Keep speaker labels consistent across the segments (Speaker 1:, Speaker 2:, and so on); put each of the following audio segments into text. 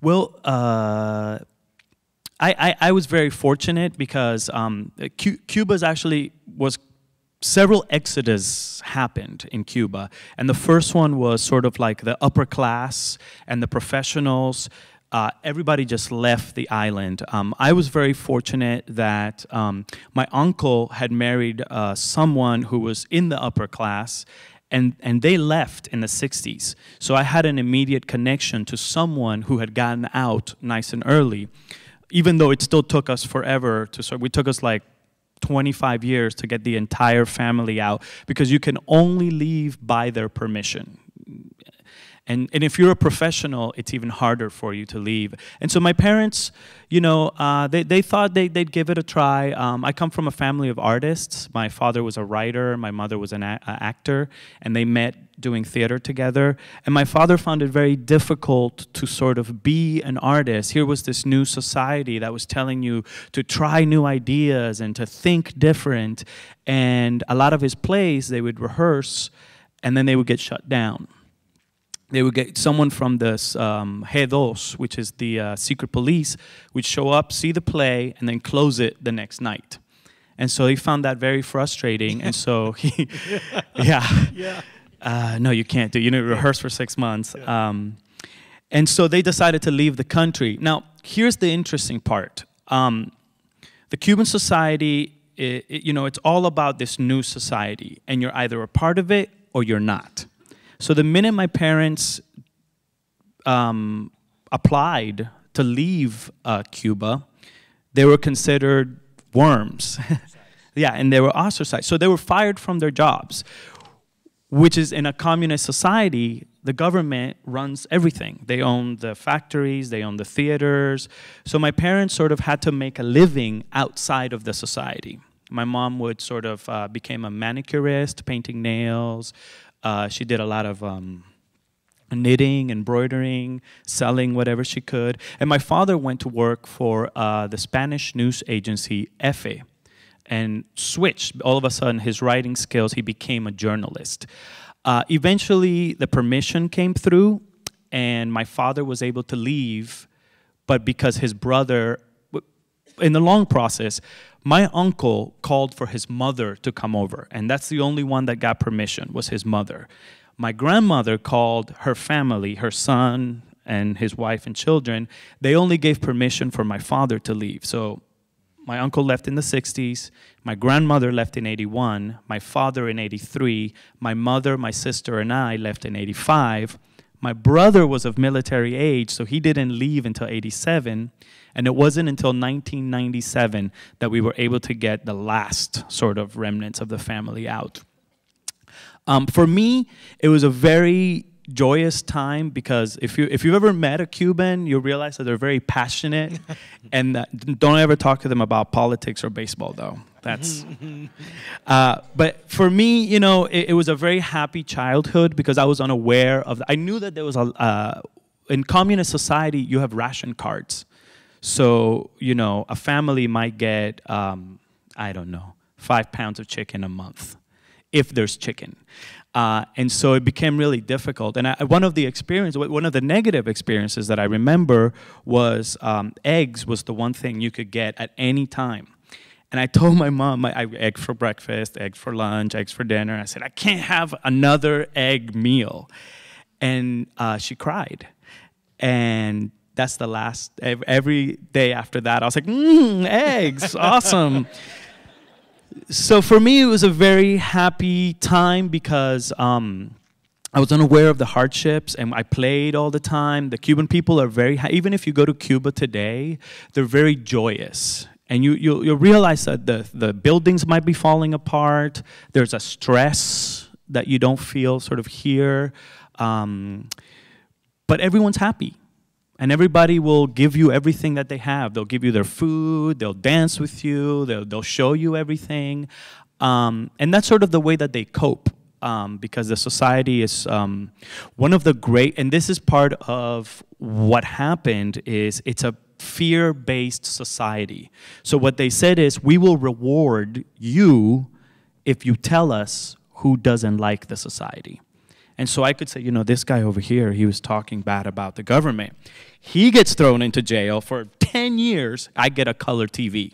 Speaker 1: Well, I was very fortunate because Cuba's actually was several exodus happened in Cuba, and the first one was sort of like the upper class and the professionals. Everybody just left the island. I was very fortunate that my uncle had married someone who was in the upper class, and they left in the 60s. So I had an immediate connection to someone who had gotten out nice and early, even though it still took us forever to start. We took us like 25 years to get the entire family out, because you can only leave by their permission. And if you're a professional, it's even harder for you to leave. And so my parents, you know, they thought they'd give it a try. I come from a family of artists. My father was a writer, my mother was an actor, and they met doing theater together. And my father found it very difficult to sort of be an artist. Here was this new society that was telling you to try new ideas and to think different. And a lot of his plays, they would rehearse, and then they would get shut down. They would get someone from this G2, which is the secret police, would show up, see the play, and then close it the next night. And so he found that very frustrating. And so he, no, you can't do. You need to rehearse for 6 months. And so they decided to leave the country. Now, here's the interesting part. The Cuban society, you know, it's all about this new society, and you're either a part of it or you're not. So the minute my parents applied to leave Cuba, they were considered worms. Yeah, and they were ostracized. So they were fired from their jobs, which is, in a communist society, the government runs everything. They own the factories, they own the theaters. So my parents sort of had to make a living outside of the society. My mom would sort of became a manicurist, painting nails. She did a lot of knitting, embroidering, selling whatever she could. And my father went to work for the Spanish news agency, EFE, and switched. All of a sudden, his writing skills, he became a journalist. Eventually, the permission came through, and my father was able to leave, but because his brother, in the long process, my uncle called for his mother to come over, and that's the only one that got permission, was his mother. My grandmother called her family, her son and his wife and children. They only gave permission for my father to leave. So my uncle left in the 60s, my grandmother left in 81, my father in 83, my mother, my sister, and I left in 85. My brother was of military age, so he didn't leave until 87. And it wasn't until 1997 that we were able to get the last sort of remnants of the family out. For me, it was a very joyous time, because if you've ever met a Cuban, you realize that they're very passionate, and don't ever talk to them about politics or baseball, though. That's. But for me, you know, it was a very happy childhood, because I was unaware of. I knew that there was in communist society you have ration cards. So, you know, a family might get, I don't know, 5 pounds of chicken a month, if there's chicken. And so it became really difficult. And one of the negative experiences that I remember was eggs was the one thing you could get at any time. And I told my mom, egg for breakfast, eggs for lunch, eggs for dinner. I said, I can't have another egg meal. And she cried. And that's the last, every day after that, I was like, eggs, awesome. So for me, it was a very happy time, because I was unaware of the hardships, and I played all the time. The Cuban people are very, even if you go to Cuba today, they're very joyous. And you'll realize that the buildings might be falling apart. There's a stress that you don't feel sort of here. But everyone's happy. And everybody will give you everything that they have. They'll give you their food, they'll dance with you, they'll show you everything. And that's sort of the way that they cope, because the society is one of the great, and this is part of what happened, is it's a fear-based society. So what they said is, we will reward you if you tell us who doesn't like the society. And so I could say, you know, this guy over here, he was talking bad about the government. He gets thrown into jail for 10 years. I get a color TV.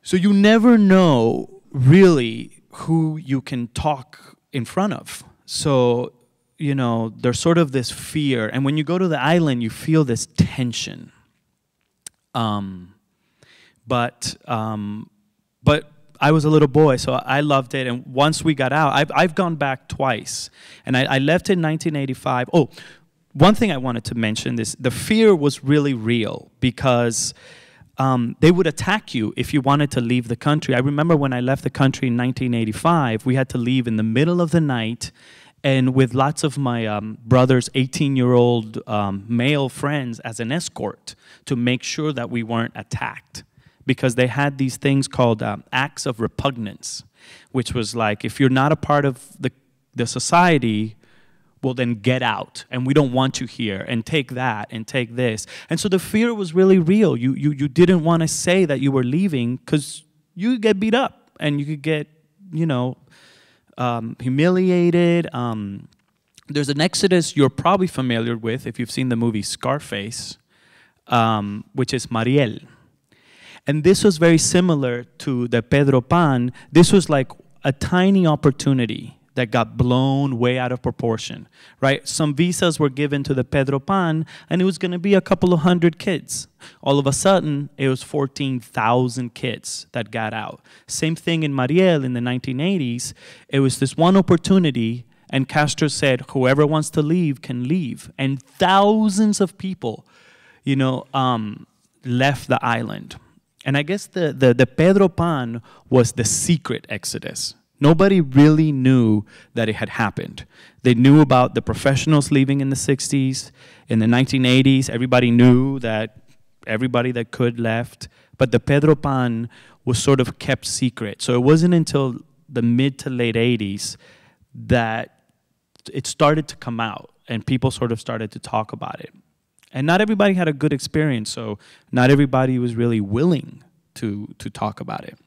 Speaker 1: So you never know really who you can talk in front of. So, you know, there's sort of this fear. And when you go to the island, you feel this tension. But I was a little boy, so I loved it. And once we got out, I've gone back twice. And I left in 1985. Oh, one thing I wanted to mention is the fear was really real because they would attack you if you wanted to leave the country. I remember when I left the country in 1985, we had to leave in the middle of the night, and with lots of my brother's 18-year-old male friends as an escort to make sure that we weren't attacked. Because they had these things called acts of repugnance, which was like, if you're not a part of the society, well, then get out, and we don't want you here, and take that, and take this. And so the fear was really real. You didn't want to say that you were leaving because you could get beat up, and you could get, you know, humiliated. There's an exodus you're probably familiar with if you've seen the movie Scarface, which is Mariel. And this was very similar to the Pedro Pan. This was like a tiny opportunity that got blown way out of proportion, right? Some visas were given to the Pedro Pan, and it was going to be a couple of hundred kids. All of a sudden, it was 14,000 kids that got out. Same thing in Mariel in the 1980s. It was this one opportunity, and Castro said, whoever wants to leave can leave. And thousands of people, you know, left the island. And I guess the Pedro Pan was the secret exodus. Nobody really knew that it had happened. They knew about the professionals leaving in the 60s. In the 1980s, everybody knew that everybody that could left. But the Pedro Pan was sort of kept secret. So it wasn't until the mid to late 80s that it started to come out and people sort of started to talk about it. And not everybody had a good experience, so not everybody was really willing to talk about it.